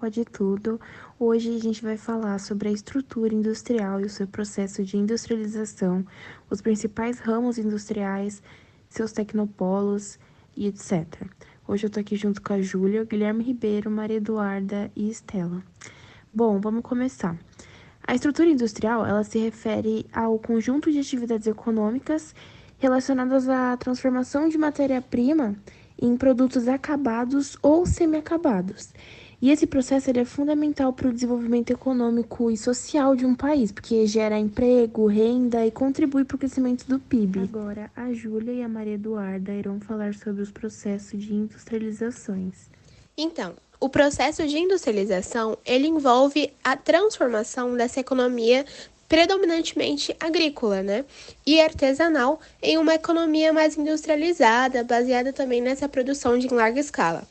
Pode Tudo. Hoje a gente vai falar sobre a estrutura industrial e o seu processo de industrialização, os principais ramos industriais, seus tecnopolos e etc. Hoje eu tô aqui junto com a Júlia, Guilherme Ribeiro, Maria Eduarda e Estela. Bom, vamos começar. A estrutura industrial, ela se refere ao conjunto de atividades econômicas relacionadas à transformação de matéria-prima em produtos acabados ou semi-acabados. E esse processo ele é fundamental para o desenvolvimento econômico e social de um país, porque gera emprego, renda e contribui para o crescimento do PIB. Agora, a Júlia e a Maria Eduarda irão falar sobre os processos de industrializações. Então, o processo de industrialização, ele envolve a transformação dessa economia predominantemente agrícola, e artesanal em uma economia mais industrializada, baseada também nessa produção de larga escala.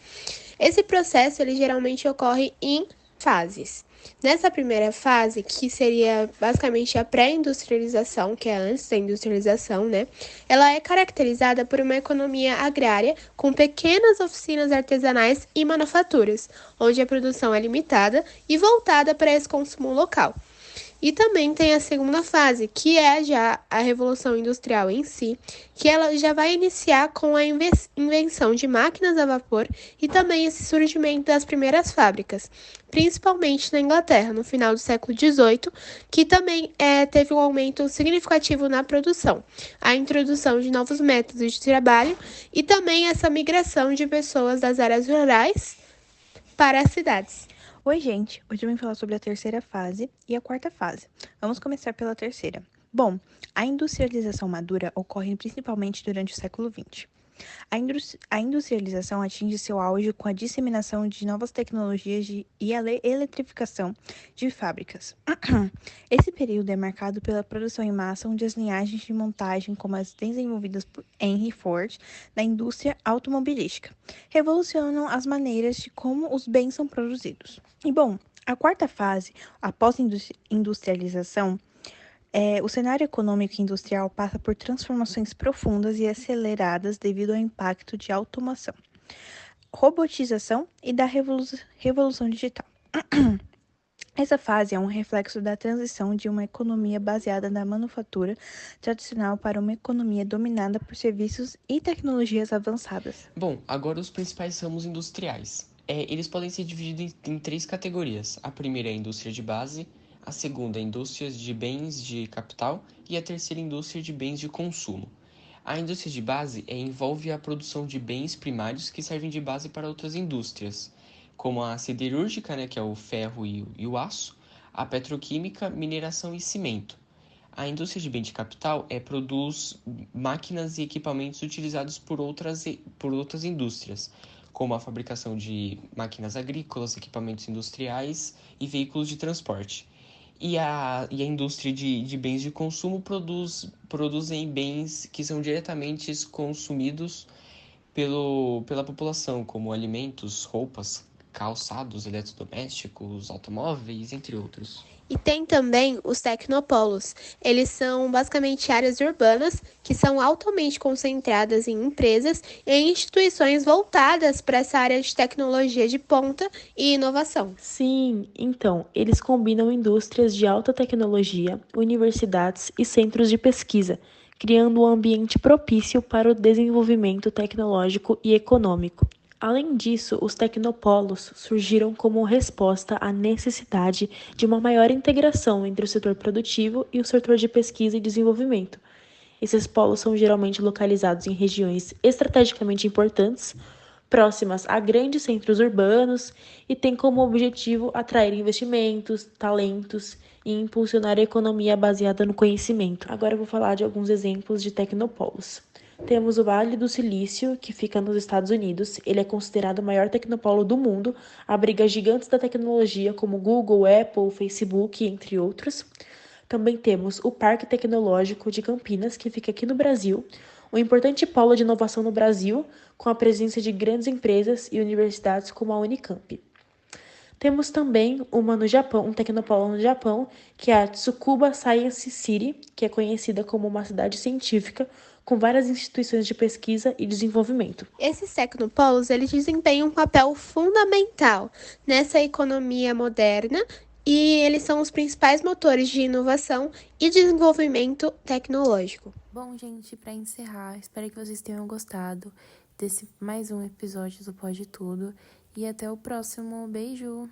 Esse processo, ele geralmente ocorre em fases. Nessa primeira fase, que seria basicamente a pré-industrialização, que é antes da industrialização, ela é caracterizada por uma economia agrária com pequenas oficinas artesanais e manufaturas, onde a produção é limitada e voltada para esse consumo local. E também tem a segunda fase, que é já a Revolução Industrial em si, que ela já vai iniciar com a invenção de máquinas a vapor e também esse surgimento das primeiras fábricas, principalmente na Inglaterra, no final do século XVIII, que também teve um aumento significativo na produção, a introdução de novos métodos de trabalho e também essa migração de pessoas das áreas rurais para as cidades. Oi, gente! Hoje eu vim falar sobre a terceira fase e a quarta fase. Vamos começar pela terceira. Bom, a industrialização madura ocorre principalmente durante o século XX. A industrialização atinge seu auge com a disseminação de novas tecnologias e a eletrificação de fábricas. Esse período é marcado pela produção em massa, onde as linhagens de montagem, como as desenvolvidas por Henry Ford, na indústria automobilística, revolucionam as maneiras de como os bens são produzidos. E bom, a quarta fase, após a industrialização, o cenário econômico e industrial passa por transformações profundas e aceleradas devido ao impacto de automação, robotização e da revolução digital. Essa fase é um reflexo da transição de uma economia baseada na manufatura tradicional para uma economia dominada por serviços e tecnologias avançadas. Bom, agora os principais ramos industriais. Eles podem ser divididos em três categorias. A primeira é a indústria de base, a segunda é a indústria de bens de capital e a terceira é a indústria de bens de consumo. A indústria de base envolve a produção de bens primários que servem de base para outras indústrias, como a siderúrgica, que é o ferro e o aço, a petroquímica, mineração e cimento. A indústria de bem de capital produz máquinas e equipamentos utilizados por outras indústrias, como a fabricação de máquinas agrícolas, equipamentos industriais e veículos de transporte. E a indústria de bens de consumo produzem bens que são diretamente consumidos pela população, como alimentos, roupas, calçados, eletrodomésticos, automóveis, entre outros. E tem também os tecnopolos. Eles são basicamente áreas urbanas que são altamente concentradas em empresas e em instituições voltadas para essa área de tecnologia de ponta e inovação. Sim, então, eles combinam indústrias de alta tecnologia, universidades e centros de pesquisa, criando um ambiente propício para o desenvolvimento tecnológico e econômico. Além disso, os tecnopolos surgiram como resposta à necessidade de uma maior integração entre o setor produtivo e o setor de pesquisa e desenvolvimento. Esses polos são geralmente localizados em regiões estrategicamente importantes, próximas a grandes centros urbanos e têm como objetivo atrair investimentos, talentos e impulsionar a economia baseada no conhecimento. Agora eu vou falar de alguns exemplos de tecnopolos. Temos o Vale do Silício, que fica nos Estados Unidos. Ele é considerado o maior tecnopolo do mundo, abriga gigantes da tecnologia como Google, Apple, Facebook, entre outros. Também temos o Parque Tecnológico de Campinas, que fica aqui no Brasil, um importante polo de inovação no Brasil, com a presença de grandes empresas e universidades como a Unicamp. Temos também uma no Japão, um tecnopolo no Japão, que é a Tsukuba Science City, que é conhecida como uma cidade científica com várias instituições de pesquisa e desenvolvimento. Esses tecnopolos, eles desempenham um papel fundamental nessa economia moderna e eles são os principais motores de inovação e desenvolvimento tecnológico. Bom, gente, para encerrar, espero que vocês tenham gostado desse mais um episódio do Pode Tudo e até o próximo. Beijo!